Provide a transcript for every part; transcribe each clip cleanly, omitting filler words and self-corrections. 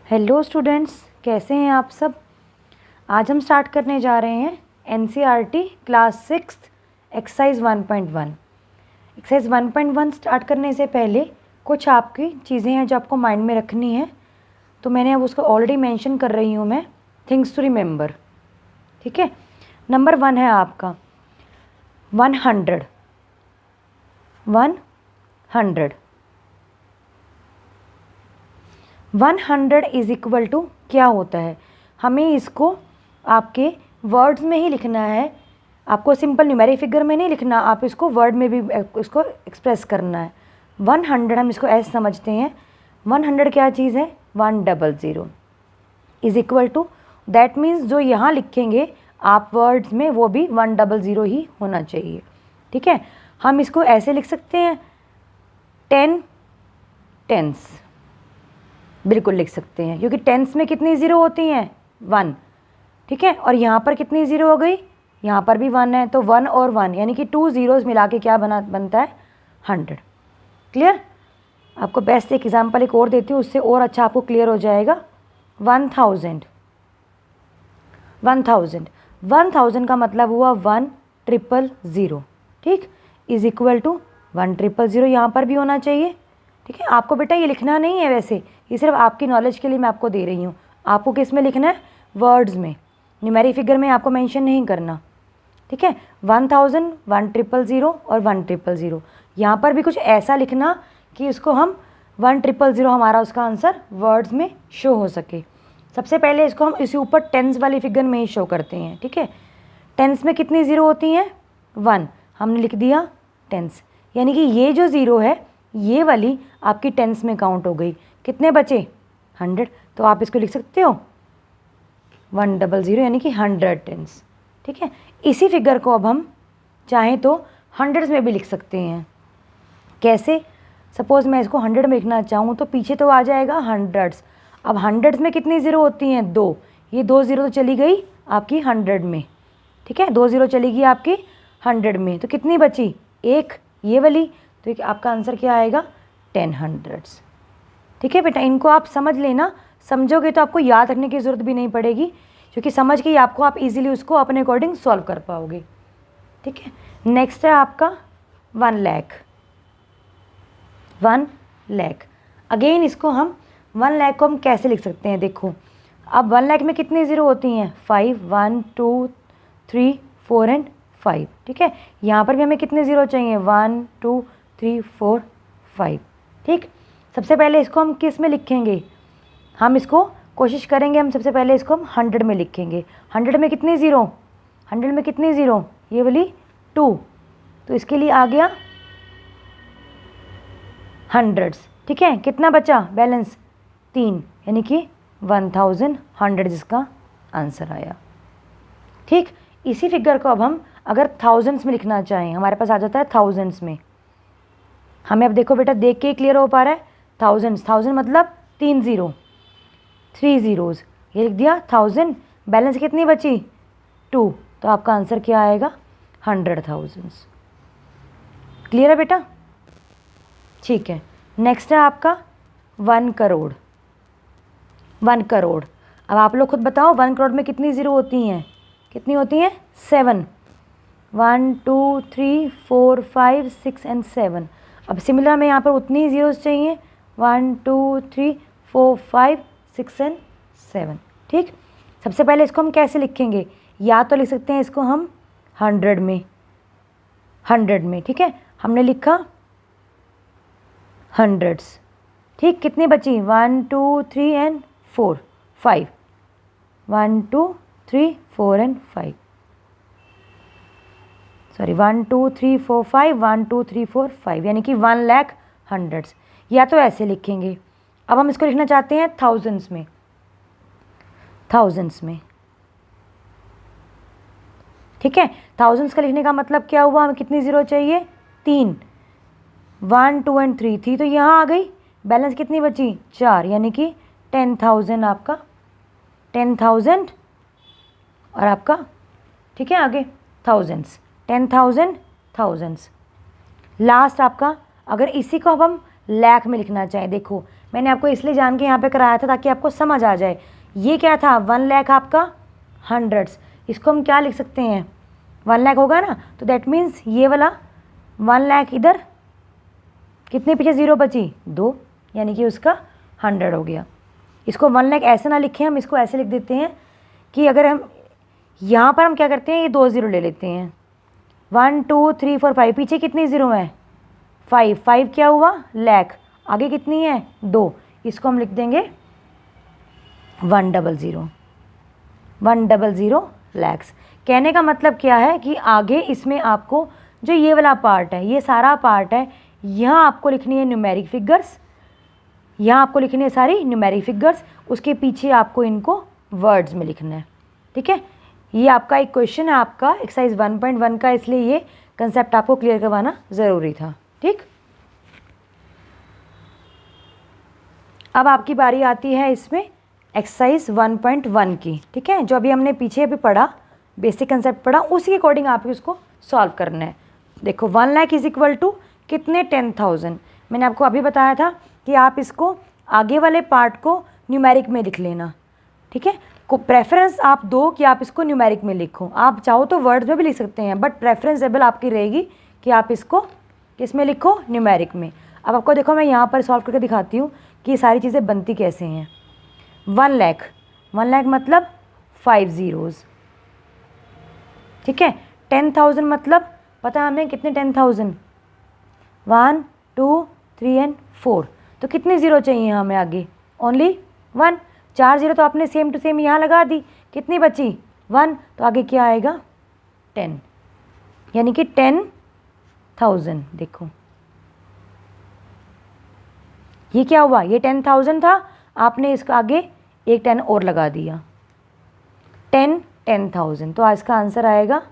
Hello students, कैसे हैं आप सब। आज हम स्टार्ट करने जा रहे हैं NCERT class 6 exercise 1.1। Exercise 1.1 start करने से पहले कुछ आपकी चीज़ें हैं जो आपको माइंड में रखनी है, तो मैंने अब उसको ऑलरेडी मेंशन कर रही हूँ मैं, थिंग्स टू रिमेंबर। ठीक है, नंबर 1 है आपका 100। 100 इज़ इक्वल टू क्या होता है, हमें इसको आपके वर्ड्स में ही लिखना है। आपको सिंपल न्यूमेरिक फिगर में नहीं लिखना, आप इसको वर्ड में भी इसको एक्सप्रेस करना है। 100 हम इसको ऐसे समझते हैं, 100 क्या चीज़ है, 100 is equal to, that means जो यहाँ लिखेंगे आप वर्ड्स में वो भी 100 ही होना चाहिए। ठीक है, हम इसको ऐसे लिख सकते हैं 10 टेंस, बिल्कुल लिख सकते हैं, क्योंकि टेंस में कितनी ज़ीरो होती हैं, 1। ठीक है, और यहाँ पर कितनी ज़ीरो हो गई, यहाँ पर भी 1 है, तो 1 और 1 यानी कि 2 ज़ीरोज़ मिला के क्या बनता है, 100। क्लियर। आपको बेस्ट एक एग्जांपल एक और देती हूँ, उससे और अच्छा आपको क्लियर हो जाएगा। 1000 का मतलब हुआ 1,000,000। ठीक, इज़ इक्वल टू 1,000,000 यहाँ पर भी होना चाहिए। ठीक है, आपको बेटा ये लिखना नहीं है, वैसे ये सिर्फ आपकी नॉलेज के लिए मैं आपको दे रही हूँ। आपको किस में लिखना है, वर्ड्स में, न्यूमेरिक फिगर में आपको मेंशन नहीं करना। ठीक है, 1000, 1,000,000 और 1,000,000। यहाँ पर भी कुछ ऐसा लिखना कि उसको हम 1,000,000 हमारा उसका आंसर वर्ड्स में शो हो सके। सबसे पहले इसको हम इसी ऊपर टेंस वाली फिगर में ही शो करते हैं। ठीक है, टेंस में कितनी ज़ीरो होती हैं, 1, हमने लिख दिया टेंस, यानी कि ये जो ज़ीरो है ये वाली आपकी टेंस में काउंट हो गई। कितने बचे, 100, तो आप इसको लिख सकते हो 100 यानी कि 100 टेंस। ठीक है, इसी फिगर को अब हम चाहें तो हंड्रेड्स में भी लिख सकते हैं। कैसे, सपोज़ मैं इसको 100 में लिखना चाहूँ तो पीछे तो आ जाएगा हंड्रेड्स। अब हंड्रेड्स में कितनी ज़ीरो होती हैं, 2, ये 2 ज़ीरो तो चली गई आपकी 100 में। ठीक है, 2 ज़ीरो चली गई आपकी 100 में, तो कितनी बची, 1, ये वाली, तो आपका आंसर क्या आएगा, 10 हंड्रेड्स। ठीक है बेटा, इनको आप समझ लेना, समझोगे तो आपको याद रखने की ज़रूरत भी नहीं पड़ेगी, क्योंकि समझ के ही आपको आप इजीली उसको अपने अकॉर्डिंग सॉल्व कर पाओगे। ठीक है, नेक्स्ट है आपका 1 लाख। 1 लाख, अगेन इसको हम 1 लाख को हम कैसे लिख सकते हैं, देखो अब 1 लाख में कितनी ज़ीरो होती हैं, 5, 1, 2, 3, 4 एंड 5। ठीक है, यहाँ पर भी हमें कितने ज़ीरो चाहिए, 1, 2, 3, 4, 5। ठीक, सबसे पहले इसको हम किस में लिखेंगे, हम इसको कोशिश करेंगे, हम सबसे पहले इसको हम 100 में लिखेंगे। 100 में कितनी ज़ीरो, 100 में कितनी ज़ीरो, ये वाली 2, तो इसके लिए आ गया हंड्रेड्स। ठीक है, कितना बचा बैलेंस, 3, यानी कि 1100 जिसका आंसर आया। ठीक, इसी फिगर को अब हम अगर थाउजेंड्स में लिखना चाहें, हमारे पास आ जाता है थाउजेंड्स में। हमें अब देखो बेटा, देख के क्लियर हो पा रहा है, थाउजेंड मतलब 3 ज़ीरो, 3 ज़ीरोज़, ये लिख दिया 1000, बैलेंस कितनी बची, 2, तो आपका आंसर क्या आएगा, 100,000। क्लियर है बेटा। ठीक है, नेक्स्ट है आपका 1 करोड़। 1 करोड़, अब आप लोग खुद बताओ 1 करोड़ में कितनी ज़ीरो होती हैं, कितनी होती हैं, 7, 1, 2, 3, 4, 5, 6 एंड 7। अब सिमिलर में यहाँ पर उतनी ज़ीरोज़ चाहिए, 1, 2, 3, 4, 5, 6 एंड 7। ठीक, सबसे पहले इसको हम कैसे लिखेंगे, या तो लिख सकते हैं इसको हम 100 में, 100 में। ठीक है, हमने लिखा हंड्रेड्स। ठीक, कितनी बची, 1, 2, 3 एंड 4, 5, 1, 2, 3, 4 एंड 5, सॉरी 1, 2, 3, 4, 5, 1, 2, 3, 4, 5, यानी कि 1 लाख हंड्रेड्स, या तो ऐसे लिखेंगे। अब हम इसको लिखना चाहते हैं थाउजेंड्स में, थाउजेंड्स में। ठीक है, थाउजेंड्स का लिखने का मतलब क्या हुआ, हमें कितनी ज़ीरो चाहिए, 3, 1, 2 एंड 3 थी, तो यहाँ आ गई, बैलेंस कितनी बची, 4, यानी कि 10,000 आपका, 10,000 और आपका, ठीक है, आगे थाउजेंड्स, 10,000 थाउजेंड्स। लास्ट आपका, अगर इसी को अब हम लाख में लिखना चाहें, देखो मैंने आपको इसलिए जान के यहाँ पे कराया था ताकि आपको समझ आ जाए। ये क्या था, 1 लाख आपका हंड्रेड्स, इसको हम क्या लिख सकते हैं, 1 लाख होगा ना, तो दैट मीन्स ये वाला 1 लाख इधर, कितने पीछे 0 बची, 2, यानी कि उसका 100 हो गया। इसको 1 लाख ऐसे ना लिखें, हम इसको ऐसे लिख देते हैं कि अगर हम यहाँ पर हम क्या करते हैं, ये 2 0 ले लेते हैं, 1 2 3 4 5, पीछे कितनी 0 है, 5, 5 क्या हुआ, लाख, आगे कितनी है, 2, इसको हम लिख देंगे 100, 100 लैक्स। कहने का मतलब क्या है कि आगे इसमें आपको जो ये वाला पार्ट है, ये सारा पार्ट है, यहाँ आपको लिखनी है न्यूमेरिक फिगर्स, यहाँ आपको लिखनी है सारी न्यूमेरिक फिगर्स, उसके पीछे आपको इनको वर्ड्स में लिखना है। ठीक है, ये आपका एक क्वेश्चन है आपका एक्सरसाइज 1.1 का, इसलिए ये कंसेप्ट आपको क्लियर करवाना ज़रूरी था। ठीक, अब आपकी बारी आती है इसमें एक्सरसाइज 1.1 की। ठीक है, जो अभी हमने पीछे अभी पढ़ा, बेसिक कंसेप्ट पढ़ा, उसी के अकॉर्डिंग आप उसको सॉल्व करना है। देखो 1 लाख इज इक्वल टू कितने, 10,000। मैंने आपको अभी बताया था कि आप इसको आगे वाले पार्ट को न्यूमेरिक में लिख लेना। ठीक है, को प्रेफरेंस आप दो कि आप इसको न्यूमेरिक में लिखो, आप चाहो तो वर्ड्स में भी लिख सकते हैं, बट प्रेफरेंसेबल आपकी रहेगी कि आप इसको किस में लिखो, न्यूमेरिक में। अब आपको देखो मैं यहाँ पर सॉल्व करके दिखाती हूँ कि ये सारी चीज़ें बनती कैसे हैं। 1 लाख, 1 लाख मतलब 5 zeros। ठीक है, 10,000 मतलब पता है हमें कितने 10,000, 1 2 3 एंड 4, तो कितने ज़ीरो चाहिए हमें आगे, ओनली 1, 4 0 तो आपने सेम टू सेम यहाँ लगा दी, कितनी बची 1, तो आगे क्या आएगा 10, यानी कि 10,000। देखो ये क्या हुआ, ये 10,000 था, आपने इसका आगे एक 10 और लगा दिया, 10,000, तो इसका आंसर आएगा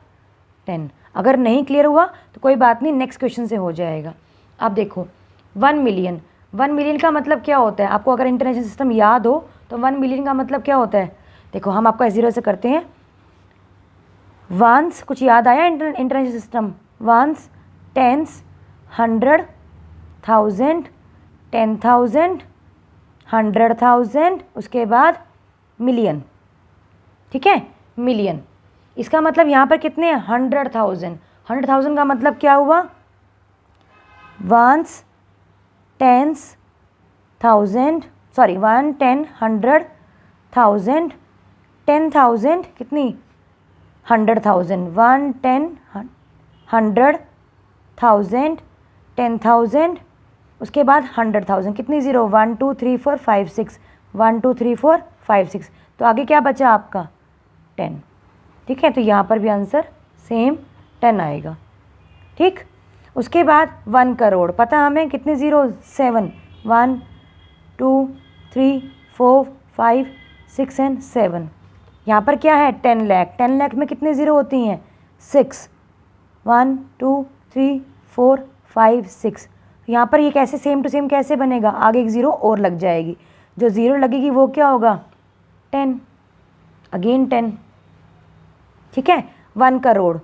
10। अगर नहीं क्लियर हुआ तो कोई बात नहीं, नेक्स्ट क्वेश्चन से हो जाएगा। अब देखो 1 मिलियन, 1 मिलियन का मतलब क्या होता है, आपको अगर इंटरनेशनल सिस्टम याद हो तो 1 मिलियन का मतलब क्या होता है। देखो हम आपको ज़ीरो से करते हैं, वंस, कुछ याद आया इंटरनेशनल सिस्टम, वंस, टेंस, 100, 1000, 10,000, 100,000, उसके बाद मिलियन। ठीक है, मिलियन, इसका मतलब यहाँ पर कितने हैं 100,000, 100,000 का मतलब क्या हुआ, वंस, टेंस, 1000, सॉरी 1 10 100,000, 10,000 कितनी 100,000, 1 10 100,000, 10,000, उसके बाद 100,000, कितनी ज़ीरो, 1 2 3 4 5 6, 1 2 3 4 5 6, तो आगे क्या बचा आपका 10। ठीक है, तो यहाँ पर भी आंसर सेम 10 आएगा। ठीक, उसके बाद 1 करोड़, पता हमें कितने ज़ीरो, 7, 1 2 3 4 5 6 एंड 7, यहाँ पर क्या है 10 लाख, 10 लाख में कितने ज़ीरो होती हैं 6, 1 2 3 4 5 6, यहाँ पर ये कैसे सेम टू सेम कैसे बनेगा, आगे एक ज़ीरो और लग जाएगी, जो ज़ीरो लगेगी वो क्या होगा 10, अगेन 10। ठीक है, 1 करोड़,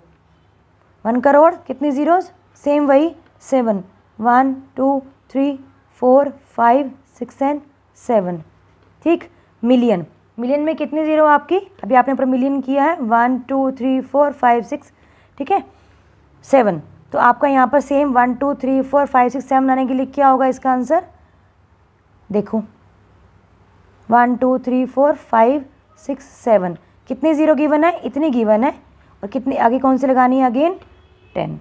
1 करोड़ कितनी ज़ीरोज़, सेम वही 7, 1 2 3 4 5 6 एंड 7। ठीक, मिलियन, मिलियन में कितनी ज़ीरो आपकी, अभी आपने ऊपर मिलियन किया है, 1 2 3 4 5 6, ठीक है 7, तो आपका यहाँ पर सेम 1 2 3 4 5 6 7 आने के लिए क्या होगा इसका आंसर, देखो 1 2 3 4 5 6 7, कितनी ज़ीरो गिवन है, इतनी गिवन है, और कितनी आगे कौन सी लगानी है, अगेन 10।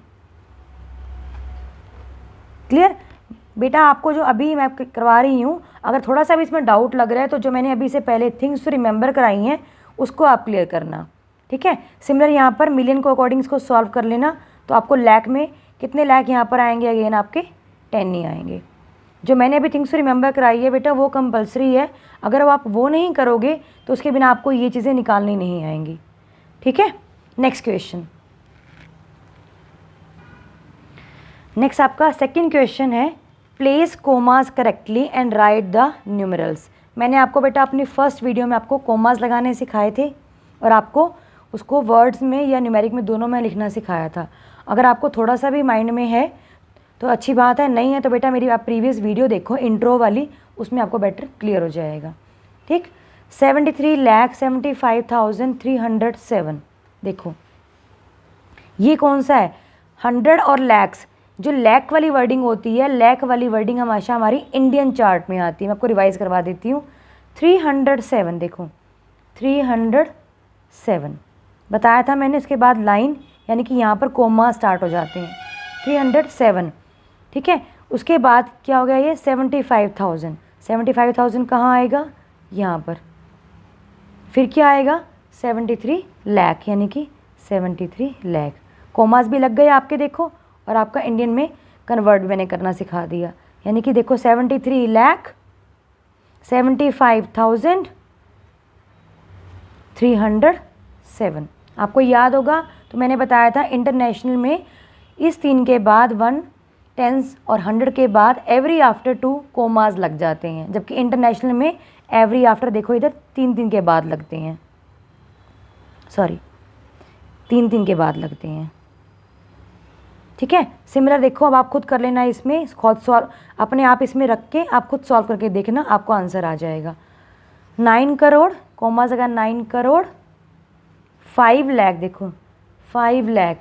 क्लियर बेटा, आपको जो अभी मैं करवा रही हूँ, अगर थोड़ा सा भी इसमें डाउट लग रहा है तो जो मैंने अभी से पहले थिंग्स टू रिमेंबर कराई हैं उसको आप क्लियर करना। ठीक है, सिमिलर यहाँ पर मिलियन को अकॉर्डिंग इसको सॉल्व कर लेना, तो आपको लाख में कितने लाख यहाँ पर आएंगे, अगेन आपके 10 नहीं आएंगे। जो मैंने अभी थिंग्स टू रिमेंबर कराई है बेटा वो कंपलसरी है, अगर आप वो नहीं करोगे तो उसके बिना आपको ये चीज़ें निकालनी नहीं आएंगी। ठीक है, नेक्स्ट क्वेश्चन, नेक्स्ट आपका सेकंड क्वेश्चन है, place commas correctly and right the numerals. मैंने आपको बेटा अपनी फर्स्ट वीडियो में आपको कोमास लगाने सिखाए थे और आपको उसको वर्ड्स में या न्यूमेरिक में दोनों में लिखना सिखाया था। अगर आपको थोड़ा सा भी माइंड में है तो अच्छी बात है, नहीं है तो बेटा मेरी आप प्रीवियस वीडियो देखो इंट्रो वाली, उसमें आपको बेटर क्लियर हो जाएगा। ठीक, 73,75,307। देखो ये कौन सा है, 100 और लैक्स। जो लैक वाली वर्डिंग होती है, लैक वाली वर्डिंग हमेशा हमारी इंडियन चार्ट में आती है। मैं आपको रिवाइज करवा देती हूँ। 307, देखो 307 बताया था मैंने। इसके बाद लाइन यानी कि यहाँ पर कोमा स्टार्ट हो जाते हैं। 307, ठीक है। उसके बाद क्या हो गया ये 75,000। 75,000 कहाँ आएगा, यहाँ पर। फिर क्या आएगा 73 लाख, यानी कि 73 लाख। कोमास भी लग गए आपके, देखो, और आपका इंडियन में कन्वर्ट मैंने करना सिखा दिया। यानी कि देखो 73 लाख 75,307। आपको याद होगा तो मैंने बताया था इंटरनेशनल में इस 3 के बाद 1, 10 और 100 के बाद एवरी आफ्टर 2 कोमास लग जाते हैं, जबकि इंटरनेशनल में एवरी आफ्टर देखो इधर 3 के बाद लगते हैं, सॉरी 3 के बाद लगते हैं। ठीक है, सिमिलर देखो अब आप खुद कर लेना इसमें, खुद सॉल्व अपने आप इसमें रख के आप खुद सॉल्व करके देखना, आपको आंसर आ जाएगा। 9 करोड़ कोमा जगह 9 करोड़ 5 लाख, देखो 5 लाख।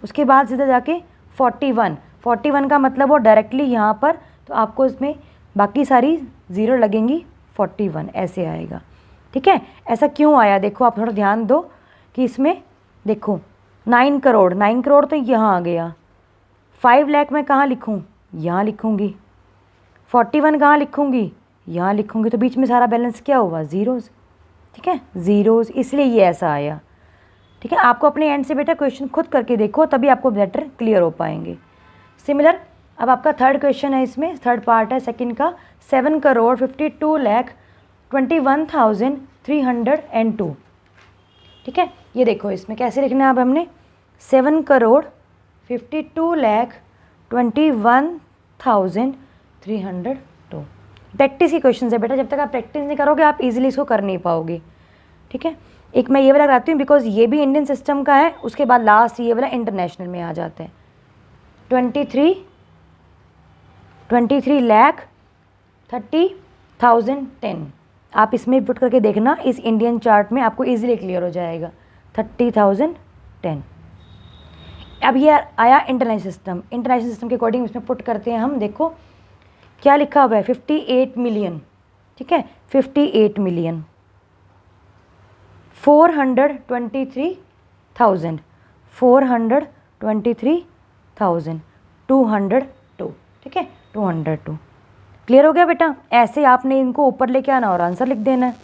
उसके बाद सीधा जाके 41 का मतलब वो डायरेक्टली यहाँ पर, तो आपको इसमें बाकी सारी ज़ीरो लगेंगी, 41 ऐसे आएगा। ठीक है, ऐसा क्यों आया देखो, आप थोड़ा ध्यान दो कि इसमें देखो 9 करोड़ तो यहाँ आ गया। 5 लाख मैं कहाँ लिखूँ, यहाँ लिखूँगी। 41 कहाँ लिखूँगी, यहाँ लिखूँगी। तो बीच में सारा बैलेंस क्या हुआ, ज़ीरोज़। ठीक है, ज़ीरोज़, इसलिए ये ऐसा आया। ठीक है, आपको अपने एंड से बेटा क्वेश्चन खुद करके देखो, तभी आपको बेटर क्लियर हो पाएंगे। सिमिलर अब आपका थर्ड क्वेश्चन है, इसमें थर्ड पार्ट है सेकंड का। 7,52,21,302। ठीक है, ये देखो इसमें कैसे लिखना है अब हमने, 7,52,21,302। प्रैक्टिस ही क्वेश्चन है बेटा, जब तक आप प्रैक्टिस नहीं करोगे आप इजीली इसको कर नहीं पाओगे। ठीक है, एक मैं ये वाला कराती हूँ बिकॉज ये भी इंडियन सिस्टम का है, उसके बाद लास्ट ये वाला इंटरनेशनल में आ जाता है। 23 लाख 30,010। आप इसमें पुट करके देखना, इस इंडियन चार्ट में आपको इजीली क्लियर हो जाएगा। 30,010। अब ये आया इंटरनेशनल सिस्टम के अकॉर्डिंग इसमें पुट करते हैं हम। देखो क्या लिखा हुआ है, 58 मिलियन। ठीक है, 58 मिलियन 423,000 423,202। ठीक है, 202। क्लियर हो गया बेटा। ऐसे आपने इनको ऊपर लेके आना और आंसर लिख देना है।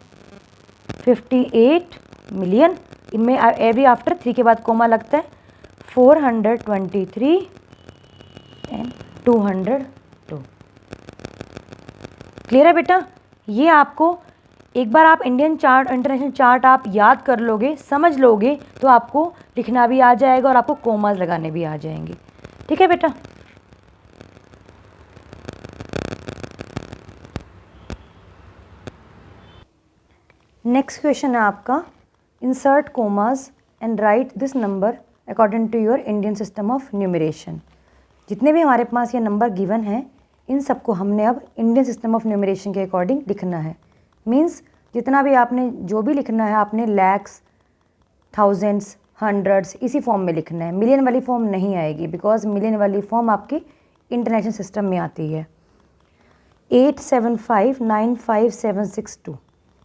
58 मिलियन, इनमें एवरी आफ्टर 3 के बाद कोमा लगता है। 423 एंड 202। क्लियर है बेटा। ये आपको एक बार आप इंडियन चार्ट इंटरनेशनल चार्ट आप याद कर लोगे, समझ लोगे, तो आपको लिखना भी आ जाएगा और आपको कोमास लगाने भी आ जाएंगे। ठीक है बेटा। नेक्स्ट क्वेश्चन है आपका, insert commas and write this number according to your Indian system of numeration. जितने भी हमारे पास ये नंबर गिवन हैं, इन सबको हमने अब इंडियन सिस्टम ऑफ न्यूमरेशन के अकॉर्डिंग लिखना है। मीन्स जितना भी आपने जो भी लिखना है आपने लैक्स, थाउजेंड्स, हंड्रेड्स इसी फॉर्म में लिखना है। मिलियन वाली फॉर्म नहीं आएगी, बिकॉज मिलियन वाली फॉर्म आपकी इंटरनेशनल सिस्टम में आती है। 875,95762।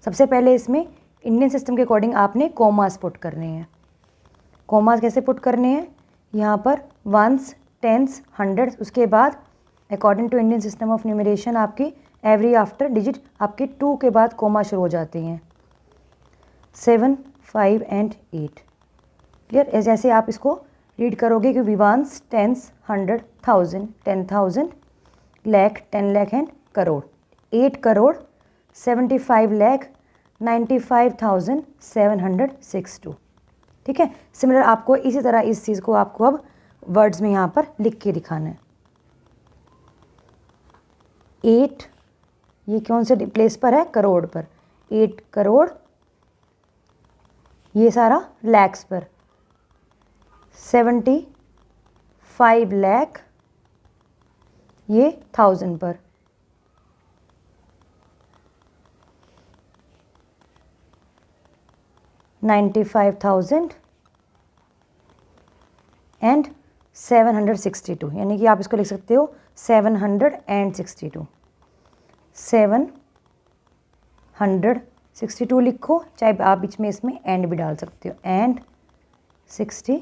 सबसे पहले इसमें इंडियन सिस्टम के अकॉर्डिंग आपने कोमास पुट करने हैं। कोमास कैसे पुट करने हैं, यहाँ पर वंस, टेंस, हंड्रेड्स, उसके बाद according to Indian system of numeration आपकी एवरी आफ्टर डिजिट आपके 2 के बाद कोमा शुरू हो जाते हैं। 7, 5 एंड 8। क्लियर। जैसे आप इसको रीड करोगे कि ones, tens, 100, 1000, 10,000, lakh, 10 lakh and crore. 8 crore 75,95,762। ठीक है, सिमिलर आपको इसी तरह इस चीज़ को आपको अब वर्ड्स में यहाँ पर लिख के दिखाना है। 8 ये कौन से प्लेस पर है, करोड़ पर। 8 करोड़ ये सारा लैक्स पर। 75 लाख ये 1000 पर। 95,000 एंड 762, यानी कि आप इसको लिख सकते हो 762, 762 लिखो, चाहे आप बीच में इसमें एंड भी डाल सकते हो, एंड 62।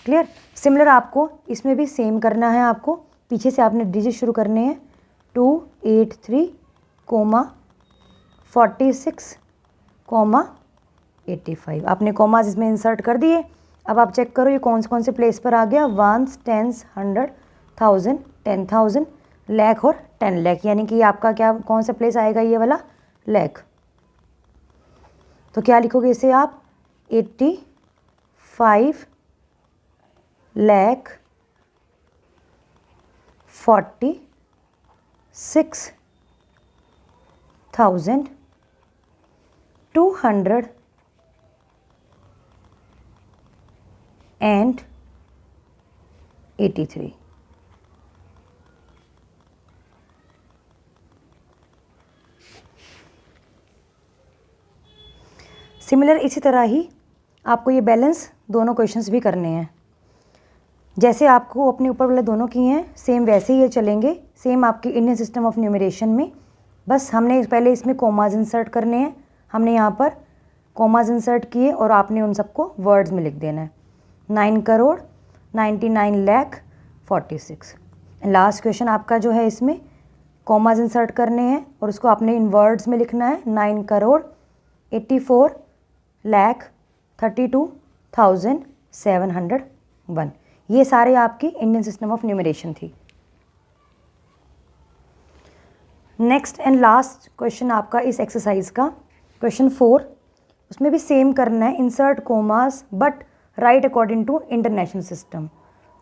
क्लियर। सिमिलर आपको इसमें भी सेम करना है। आपको पीछे से आपने डिजिट शुरू करने हैं, 283, 46, 85। आपने कॉमास इसमें इंसर्ट कर दिए। अब आप चेक करो ये कौन से प्लेस पर आ गया, वंस, टेंस, 100, 1000, 10,000, लाख और 10 लाख, यानी कि आपका क्या कौन सा प्लेस आएगा, ये वाला लाख। तो क्या लिखोगे इसे आप, 85 लाख 46,283। सिमिलर इसी तरह ही आपको ये बैलेंस दोनों क्वेश्चंस भी करने हैं। जैसे आपको अपने ऊपर वाले दोनों किए हैं, सेम वैसे ही ये चलेंगे, सेम आपके इंडियन सिस्टम ऑफ न्यूमरेशन में। बस हमने पहले इसमें कोमाज इंसर्ट करने हैं। हमने यहाँ पर कोमाज इंसर्ट किए और आपने उन सबको वर्ड्स में लिख देना है, 9,99,46,। लास्ट क्वेश्चन आपका जो है इसमें कोमाज इंसर्ट करने हैं और उसको आपने इन वर्ड्स में लिखना है, 9,84,32,701। ये सारे आपकी इंडियन सिस्टम ऑफ न्यूमरेशन थी। नेक्स्ट एंड लास्ट क्वेश्चन आपका इस एक्सरसाइज का, क्वेश्चन 4। उसमें भी सेम करना है, insert commas but write according to international system.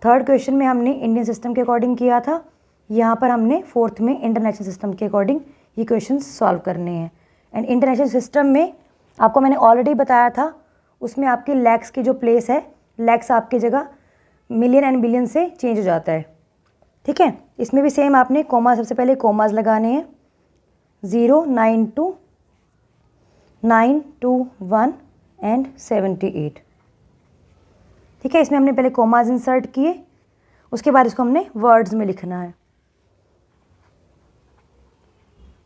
Third question में हमने इंडियन सिस्टम के अकॉर्डिंग किया था, यहाँ पर हमने फोर्थ में इंटरनेशनल सिस्टम के अकॉर्डिंग ये क्वेश्चन सॉल्व करने हैं। एंड इंटरनेशनल सिस्टम में आपको मैंने ऑलरेडी बताया था, उसमें आपके लैक्स की जो प्लेस है, लैक्स आपकी जगह मिलियन एंड बिलियन से चेंज हो जाता है। ठीक है, इसमें भी सेम आपने कोमा, सबसे पहले कोमास लगाने हैं, 0, 9, 2 1 एंड 78। ठीक है, इसमें हमने पहले कोमास इंसर्ट किए, उसके बाद इसको हमने वर्ड्स में लिखना है।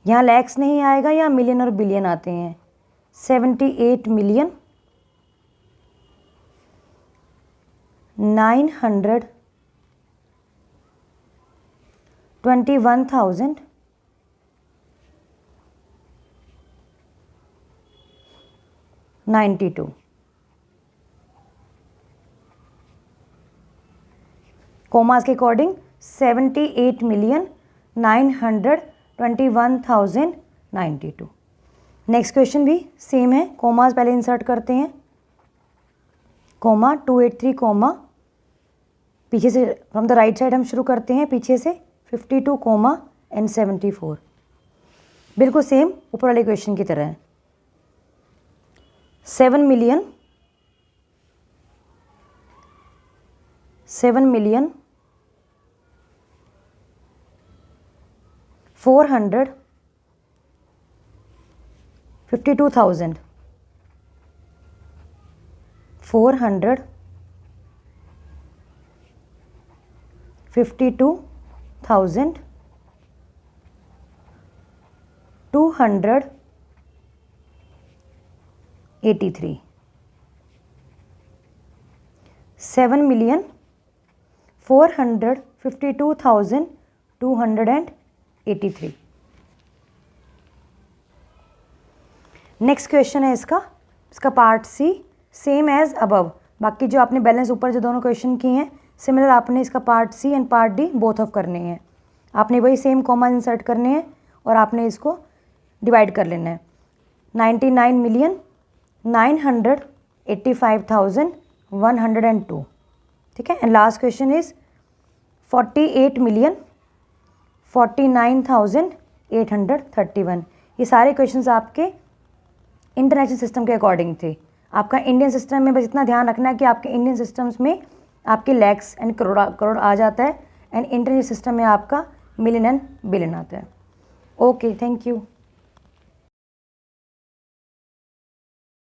यहाँ लैक्स नहीं आएगा, यहाँ मिलियन और बिलियन आते हैं, 78,921,092। कोमास के अकॉर्डिंग 78,921,092। नेक्स्ट क्वेश्चन भी सेम है, कोमास पहले इंसर्ट करते हैं, कोमा 283, कोमा पीछे से फ्रॉम द राइट साइड हम शुरू करते हैं, पीछे से 52, कोमा एंड 74। बिल्कुल सेम ऊपर वाले क्वेश्चन की तरह है। 7,452,000 452,283। 7,452,283। नेक्स्ट क्वेश्चन है इसका part C, same as above. बाकी जो आपने बैलेंस ऊपर जो दोनों क्वेश्चन किए हैं, सिमिलर आपने इसका part C and part D both of करने हैं। आपने वही सेम कॉमा इंसर्ट करने हैं और आपने इसको डिवाइड कर लेना है, 99,985,102। ठीक है, एंड लास्ट क्वेश्चन इज 48,49,831। ये सारे क्वेश्चंस आपके इंटरनेशनल सिस्टम के अकॉर्डिंग थे। आपका इंडियन सिस्टम में बस इतना ध्यान रखना है कि आपके इंडियन सिस्टम्स में आपके लैक्स एंड करोड़ आ जाता है, एंड इंटरनेशनल सिस्टम में आपका मिलियन एंड बिलियन आता है। Okay, thank you.